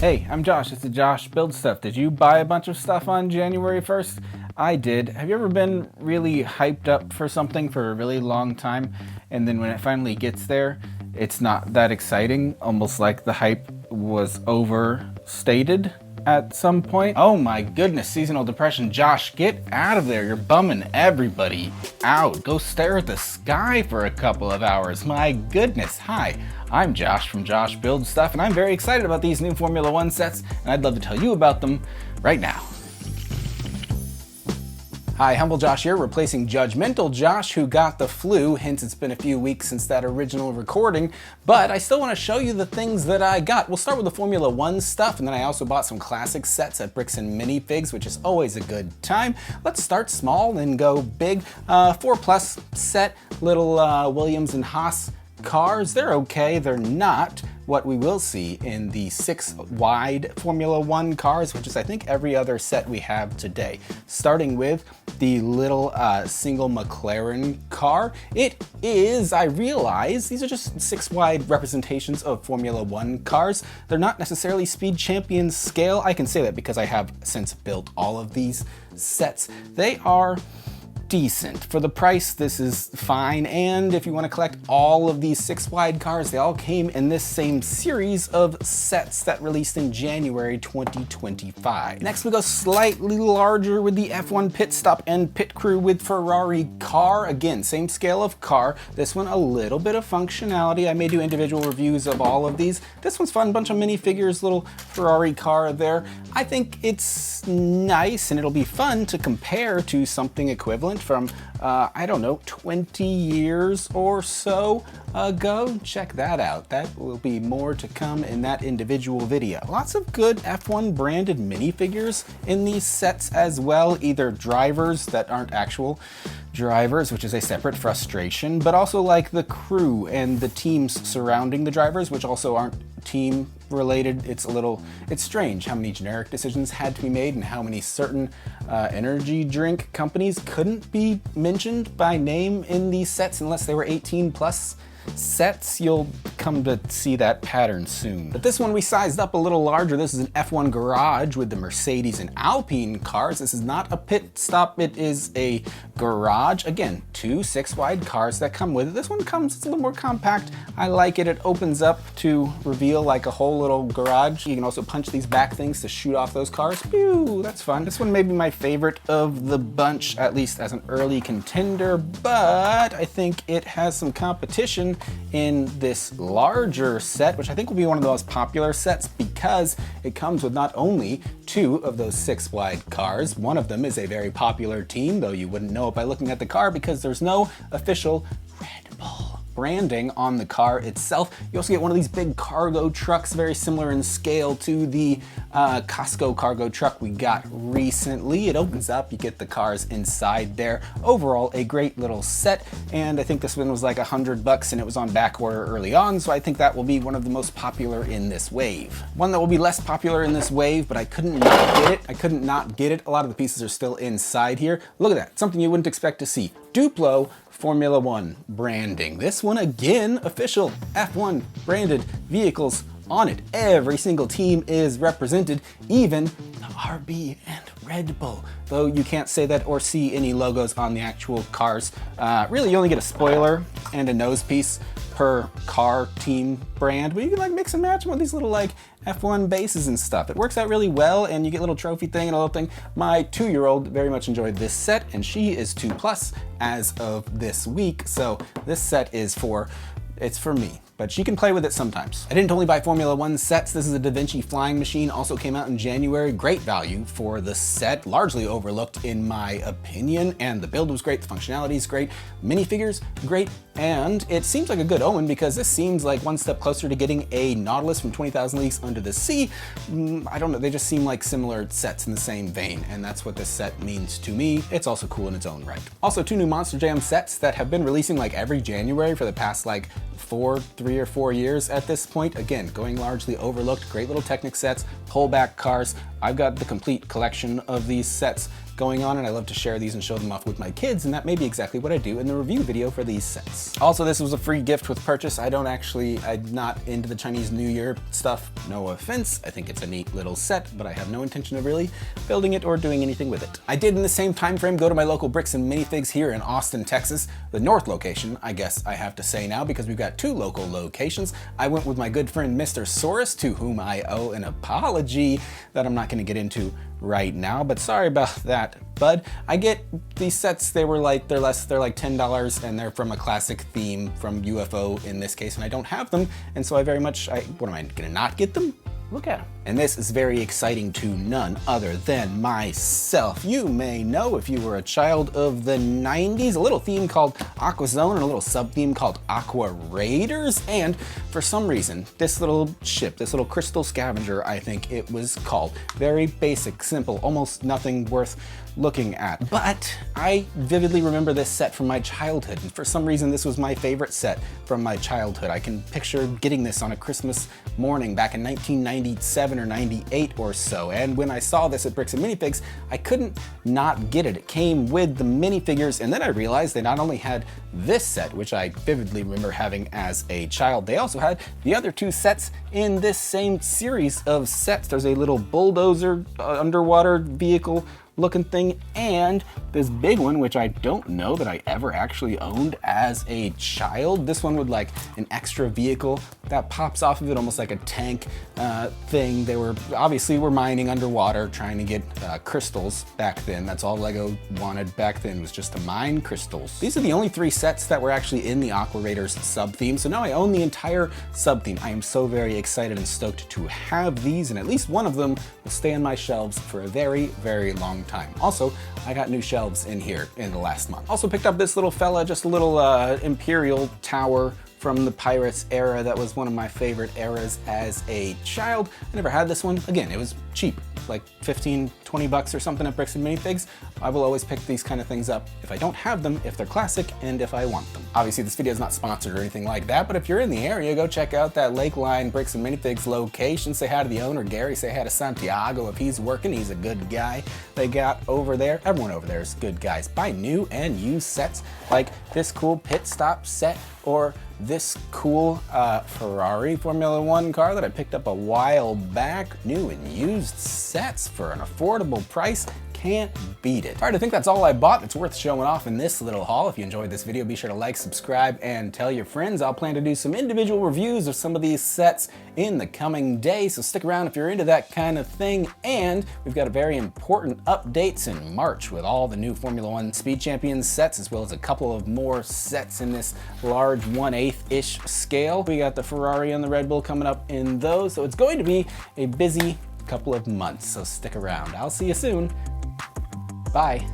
Hey, I'm Josh. It's the Josh Build Stuff. Did you buy a bunch of stuff on January 1st? I did. Have you ever been really hyped up for something for a really long time, and then when it finally gets there, it's not that exciting, almost like the hype was overstated at some point? Oh my goodness, seasonal depression. Josh, get out of there. You're bumming everybody out. Go stare at the sky for a couple of hours. My goodness. Hi, I'm Josh from Josh Build Stuff, and I'm very excited about these new Formula One sets, and I'd love to tell you about them right now. Hi, Humble Josh here, replacing Judgmental Josh, who got the flu, hence it's been a few weeks since that original recording, but I still want to show you the things that I got. We'll start with the Formula One stuff, and then I also bought some classic sets at Bricks Minifigs, which is always a good time. Let's start small and go big. 4+ set, little Williams and Haas cars. They're okay, they're not what we will see in the 6 wide Formula One cars, which is I think every other set we have today. Starting with the little single McLaren car. It is, I realize, these are just 6 wide representations of Formula One cars. They're not necessarily Speed Champions scale. I can say that because I have since built all of these sets. They are decent. For the price, this is fine, and if you want to collect all of these 6 wide cars, they all came in this same series of sets that released in January 2025. Next we go slightly larger with the F1 pit stop and pit crew with Ferrari car. Again, same scale of car. This one a little bit of functionality. I may do individual reviews of all of these. This one's fun, bunch of minifigures, little Ferrari car there. I think it's nice, and it'll be fun to compare to something equivalent from, I don't know, 20 years or so ago. Check that out. That will be more to come in that individual video. Lots of good F1 branded minifigures in these sets as well, either drivers that aren't actual drivers, which is a separate frustration, but also like the crew and the teams surrounding the drivers, which also aren't team related. It's strange how many generic decisions had to be made and how many certain energy drink companies couldn't be mentioned by name in these sets unless they were 18+ sets. You'll come to see that pattern soon. But this one we sized up a little larger. This is an F1 garage with the Mercedes and Alpine cars. This is not a pit stop, it is a garage. Again, 2 6 wide cars that come with it. This one comes, it's a little more compact. I like it. It opens up to reveal like a whole little garage. You can also punch these back things to shoot off those cars. Pew, that's fun. This one may be my favorite of the bunch, at least as an early contender, but I think it has some competition in this larger set, which I think will be one of the most popular sets because it comes with not only 2 of those 6 wide cars. One of them is a very popular team, though you wouldn't know it by looking at the car because there's no official Red Bull branding on the car itself. You also get one of these big cargo trucks, very similar in scale to the Costco cargo truck we got recently. It opens up, you get the cars inside there. Overall, a great little set, and I think this one was like $100 and it was on back order early on, so I think that will be one of the most popular in this wave. One that will be less popular in this wave, but I couldn't not get it. I couldn't not get it. A lot of the pieces are still inside here. Look at that, something you wouldn't expect to see. Duplo Formula One branding. This one again, official F1 branded vehicles on it. Every single team is represented, even the RB and Red Bull. Though you can't say that or see any logos on the actual cars. Really, you only get a spoiler and a nose piece per car team brand, but you can like mix and match them with these little like F1 bases and stuff. It works out really well, and you get a little trophy thing and a little thing. My 2-year-old very much enjoyed this set, and she is 2+ as of this week, so this set is it's for me, but she can play with it sometimes. I didn't only buy Formula One sets. This is a Da Vinci flying machine, also came out in January. Great value for the set, largely overlooked in my opinion, and the build was great, the functionality is great, minifigures great, and it seems like a good omen because this seems like one step closer to getting a Nautilus from 20,000 Leagues Under the Sea. I don't know, they just seem like similar sets in the same vein, and that's what this set means to me. It's also cool in its own right. Also 2 new Monster Jam sets that have been releasing like every January for the past like 3 or 4 years at this point. Again, going largely overlooked, great little Technic sets, pullback cars. I've got the complete collection of these sets going on, and I love to share these and show them off with my kids, and that may be exactly what I do in the review video for these sets. Also, this was a free gift with purchase. I'm not into the Chinese New Year stuff, no offense. I think it's a neat little set, but I have no intention of really building it or doing anything with it. I did in the same time frame go to my local Bricks and Minifigs here in Austin, Texas, the north location, I guess I have to say now, because we've got 2 local locations. I went with my good friend Mr. Saurus, to whom I owe an apology that I'm not going to get into right now, but sorry about that, bud. I get these sets, they're like $10, and they're from a classic theme from UFO in this case, and I don't have them, and so what am I gonna not get them? Look at them. And this is very exciting to none other than myself. You may know, if you were a child of the 90s, a little theme called Aqua Zone and a little sub-theme called Aqua Raiders. And for some reason, this little ship, this little crystal scavenger, I think it was called. Very basic, simple, almost nothing worth looking at. But I vividly remember this set from my childhood, and for some reason this was my favorite set from my childhood. I can picture getting this on a Christmas morning back in 1997 or 98 or so, and when I saw this at Bricks and Minifigs, I couldn't not get it. It came with the minifigures, and then I realized they not only had this set, which I vividly remember having as a child, they also had the other 2 sets in this same series of sets. There's a little bulldozer underwater vehicle looking thing, and this big one, which I don't know that I ever actually owned as a child. This one with like an extra vehicle that pops off of it, almost like a tank thing. They were mining underwater, trying to get crystals back then. That's all LEGO wanted back then, was just to mine crystals. These are the only 3 sets that were actually in the Aqua Raiders sub-theme, so now I own the entire sub-theme. I am so very excited and stoked to have these, and at least one of them will stay on my shelves for a very, very long time. Also, I got new shelves in here in the last month. Also picked up this little fella, just a little Imperial tower from the Pirates era. That was one of my favorite eras as a child. I never had this one. Again, it was cheap, like 15, 20 bucks or something at Bricks and Minifigs. I will always pick these kind of things up if I don't have them, if they're classic, and if I want them. Obviously, this video is not sponsored or anything like that, but if you're in the area, go check out that Lakeline Bricks and Minifigs location. Say hi to the owner, Gary. Say hi to Santiago if he's working. He's a good guy they got over there. Everyone over there is good guys. Buy new and used sets like this cool pit stop set, or this cool Ferrari Formula 1 car that I picked up a while back. New and used sets for an affordable price. Can't beat it. All right, I think that's all I bought. It's worth showing off in this little haul. If you enjoyed this video, be sure to like, subscribe, and tell your friends. I'll plan to do some individual reviews of some of these sets in the coming days, so stick around if you're into that kind of thing. And we've got very important updates in March with all the new Formula 1 Speed Champions sets, as well as a couple of more sets in this large 1/8-ish scale. We got the Ferrari and the Red Bull coming up in those, so it's going to be a busy couple of months, so stick around. I'll see you soon. Bye.